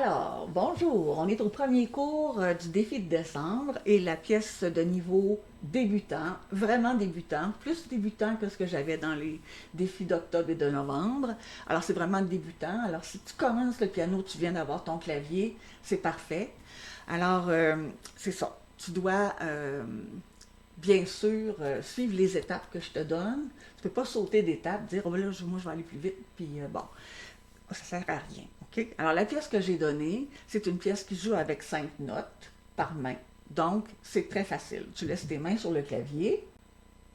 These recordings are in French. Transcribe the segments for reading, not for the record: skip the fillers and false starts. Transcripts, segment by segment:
Alors, bonjour, on est au premier cours du défi de décembre et la pièce de niveau débutant, vraiment débutant, plus débutant que ce que j'avais dans les défis d'octobre et de novembre. Alors, c'est vraiment débutant. Alors, si tu commences le piano, tu viens d'avoir ton clavier, c'est parfait. Alors, c'est ça. Tu dois, bien sûr, suivre les étapes que je te donne. Tu ne peux pas sauter d'étapes, dire, oh là, moi, je vais aller plus vite, puis bon, ça sert à rien. OK? Alors, la pièce que j'ai donnée, c'est une pièce qui joue avec 5 notes par main. Donc, c'est très facile. Tu laisses tes mains sur le clavier.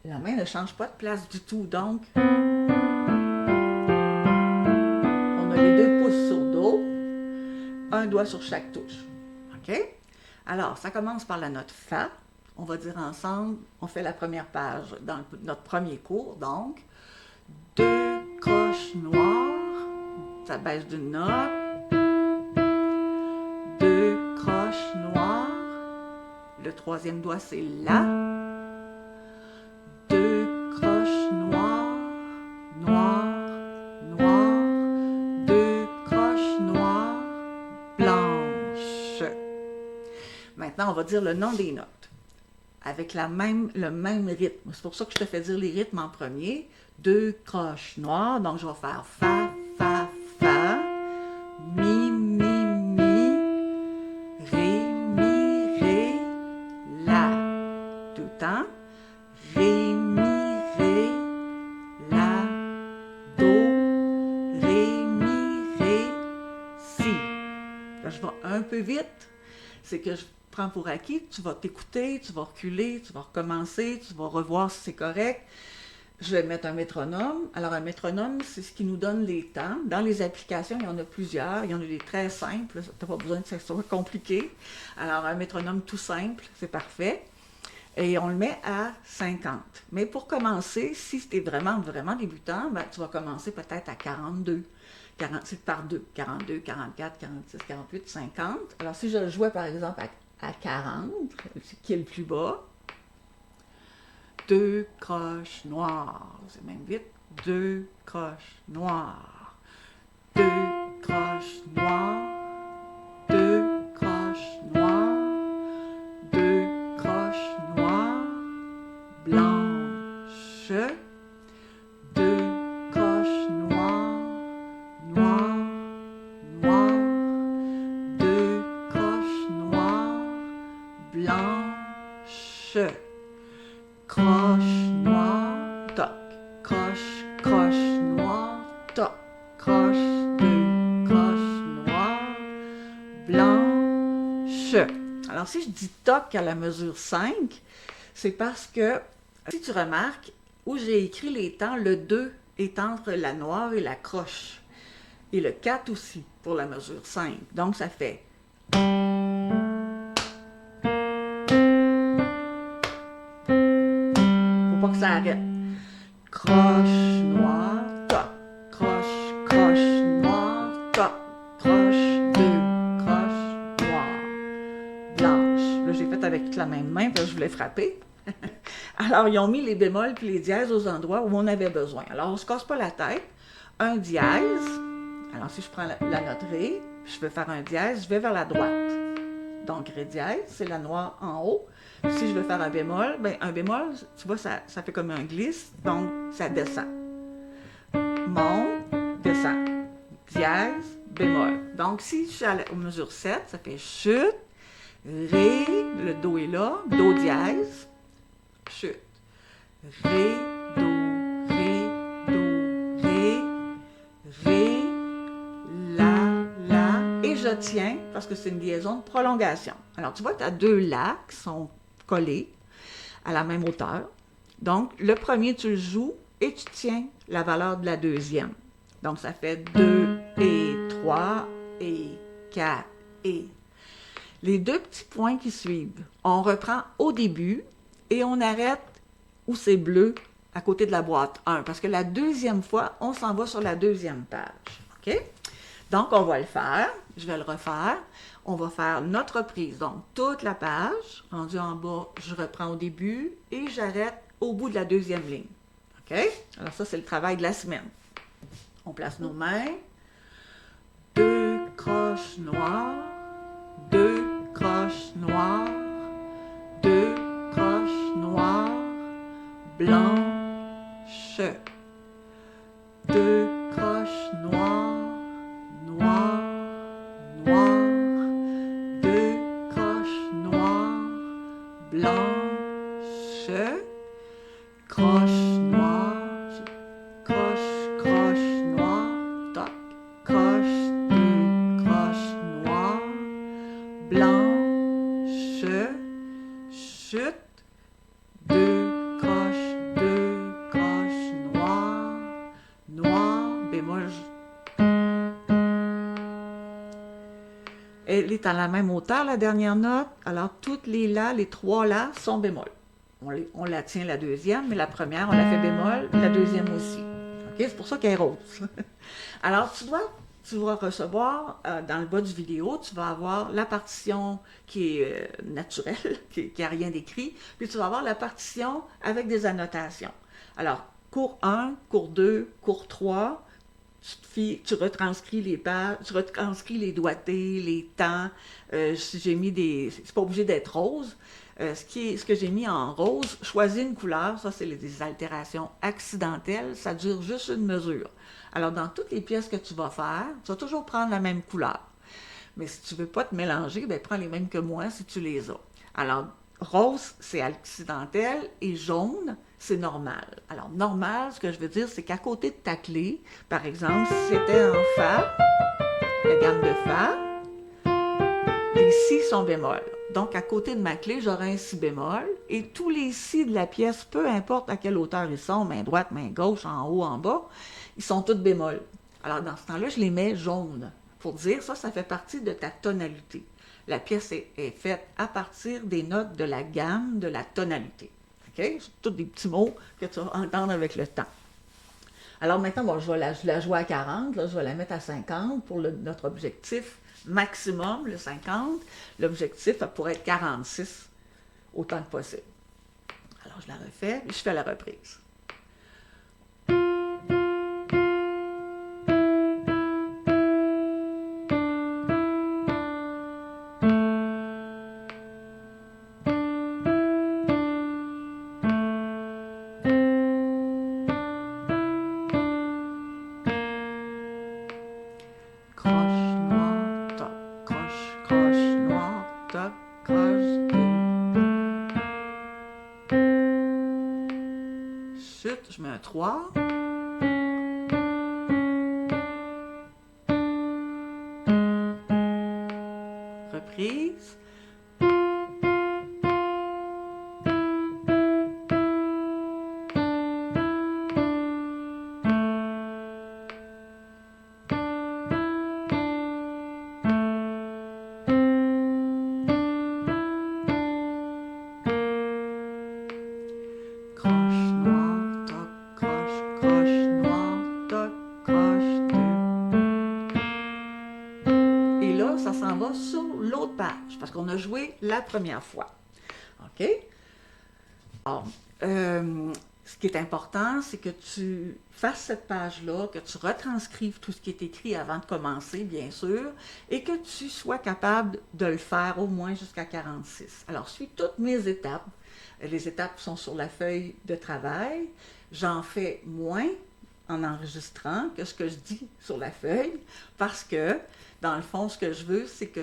La main ne change pas de place du tout. Donc, on a les 2 pouces sur Do, un doigt sur chaque touche. OK? Alors, ça commence par la note Fa. On va dire ensemble, on fait la première page dans notre premier cours. Donc, 2 croches noires, ça baisse d'une note. 2 croches noires. Le troisième doigt, c'est La. 2 croches noires, noires, noires. 2 croches noires, blanches. Maintenant, on va dire le nom des notes avec le même rythme. C'est pour ça que je te fais dire les rythmes en premier. 2 croches noires, donc je vais faire Fa, Fa, Fa, Mi, Mi, Mi, Ré, Mi, Ré, La. Tout le temps. Ré, Mi, Ré, La, Do, Ré, Mi, Ré, Si. Là, je vais un peu vite. C'est que je prends pour acquis, tu vas t'écouter, tu vas reculer, tu vas recommencer, tu vas revoir si c'est correct. Je vais mettre un métronome. Alors, un métronome, c'est ce qui nous donne les temps. Dans les applications, il y en a plusieurs. Il y en a des très simples. Tu n'as pas besoin que ça soit compliqué. Alors, un métronome tout simple, c'est parfait. Et on le met à 50. Mais pour commencer, si tu es vraiment, vraiment débutant, ben, tu vas commencer peut-être à 42. C'est par 2. 42, 44, 46, 48, 50. Alors, si je jouais par exemple à 40, qui est le plus bas, 2 croches noires. C'est même vite. 2 croches noires. 2 croches noires. 2 croches noires. 2 croches noires. Blanches. 2 croches noires. Noires. Noires. 2 croches noires. Blanches. Croche noire, toc, croche, croche noire, toc, croche, 2 croches noires, blanche. Alors, si je dis toc à la mesure 5, c'est parce que, si tu remarques, où j'ai écrit les temps, le 2 est entre la noire et la croche. Et le 4 aussi, pour la mesure 5. Donc, ça fait. Faut pas que ça arrête. Croche noire, toc, croche, croche noire, toc, croche, 2 croches noires, blanches. Là, j'ai fait avec toute la même main parce que je voulais frapper. Alors, ils ont mis les bémols puis les dièses aux endroits où on avait besoin. Alors, on ne se casse pas la tête. Un dièse. Alors, si je prends la note Ré, je veux faire un dièse, je vais vers la droite. Donc, Ré dièse, c'est la noire en haut. Si je veux faire un bémol, ben un bémol, tu vois, ça fait comme un glisse, donc ça descend. Monte, descend. Dièse, bémol. Donc, si je suis à mesure 7, ça fait chute, Ré, le Do est là, Do dièse, chute. Ré, Do, Ré, Do, Ré, Ré, La, et je tiens, parce que c'est une liaison de prolongation. Alors, tu vois, tu as 2 La qui sont collés à la même hauteur. Donc, le premier, tu le joues et tu tiens la valeur de la deuxième. Donc, ça fait 2 et 3 et 4 et... Les 2 petits points qui suivent, on reprend au début et on arrête où c'est bleu à côté de la boîte 1. Parce que la deuxième fois, on s'en va sur la deuxième page. OK? Donc, on va le faire. Je vais le refaire. On va faire notre reprise. Donc, toute la page. Rendu en bas, je reprends au début et j'arrête au bout de la deuxième ligne. OK? Alors, ça, c'est le travail de la semaine. On place nos mains. 2 croches noires, 2 croches noires, 2 croches noires, blanches, 2 croches noires, noires, noires, 2 croches noires, blanches, croche noire, croche noire, toc, croche, 2 croches noires, blanches, chute, 2 croches noires, noires, bémol. Elle est à la même hauteur, la dernière note, alors toutes les la, les 3 la sont bémol. On la tient la deuxième, mais la première, on la fait bémol, la deuxième aussi. Okay? C'est pour ça qu'elle est rose. Alors, tu vas recevoir, dans le bas du vidéo, tu vas avoir la partition qui est naturelle, qui n'a rien d'écrit, puis tu vas avoir la partition avec des annotations. Alors, cours 1, cours 2, cours 3, tu retranscris les pages, tu retranscris les doigtés, les temps. Si j'ai mis des... C'est pas obligé d'être rose. Ce que j'ai mis en rose, choisis une couleur, ça c'est des altérations accidentelles, ça dure juste une mesure. Alors dans toutes les pièces que tu vas faire, tu vas toujours prendre la même couleur. Mais si tu ne veux pas te mélanger, ben prends les mêmes que moi si tu les as. Alors rose, c'est accidentel et jaune, c'est normal. Alors normal, ce que je veux dire, c'est qu'à côté de ta clé, par exemple, si c'était en Fa, la gamme de Fa, les Si sont bémol. Donc, à côté de ma clé, j'aurai un Si bémol, et tous les Si de la pièce, peu importe à quelle hauteur ils sont, main droite, main gauche, en haut, en bas, ils sont tous bémol. Alors, dans ce temps-là, je les mets jaunes, pour dire ça fait partie de ta tonalité. La pièce est faite à partir des notes de la gamme de la tonalité. OK? C'est tous des petits mots que tu vas entendre avec le temps. Alors maintenant, bon, je vais la jouer à 40, là, je vais la mettre à 50 pour notre objectif maximum, le 50. L'objectif pourrait être 46, autant que possible. Alors je la refais et je fais la reprise. Chute, je mets un 3. Reprise. Ça s'en va sur l'autre page, parce qu'on a joué la première fois. OK? Alors, ce qui est important, c'est que tu fasses cette page-là, que tu retranscrives tout ce qui est écrit avant de commencer, bien sûr, et que tu sois capable de le faire au moins jusqu'à 46. Alors, suis toutes mes étapes. Les étapes sont sur la feuille de travail. J'en fais moins en enregistrant que ce que je dis sur la feuille, parce que, dans le fond, ce que je veux, c'est que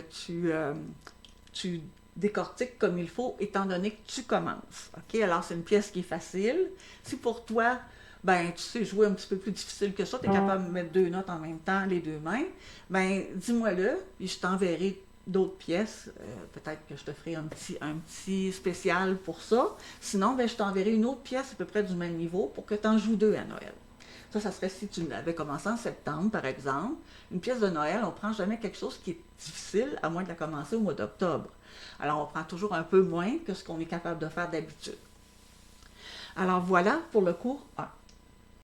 tu décortiques comme il faut, étant donné que tu commences. OK? Alors, c'est une pièce qui est facile. Si pour toi, ben, tu sais jouer un petit peu plus difficile que ça, tu es capable de mettre 2 notes en même temps, les 2 mains, ben, dis-moi-le, puis je t'enverrai d'autres pièces. Peut-être que je te ferai un petit spécial pour ça. Sinon, ben, je t'enverrai une autre pièce à peu près du même niveau pour que tu en joues 2 à Noël. Ça serait si tu l'avais commencé en septembre, par exemple. Une pièce de Noël, on ne prend jamais quelque chose qui est difficile, à moins de la commencer au mois d'octobre. Alors, on prend toujours un peu moins que ce qu'on est capable de faire d'habitude. Alors, voilà pour le cours 1.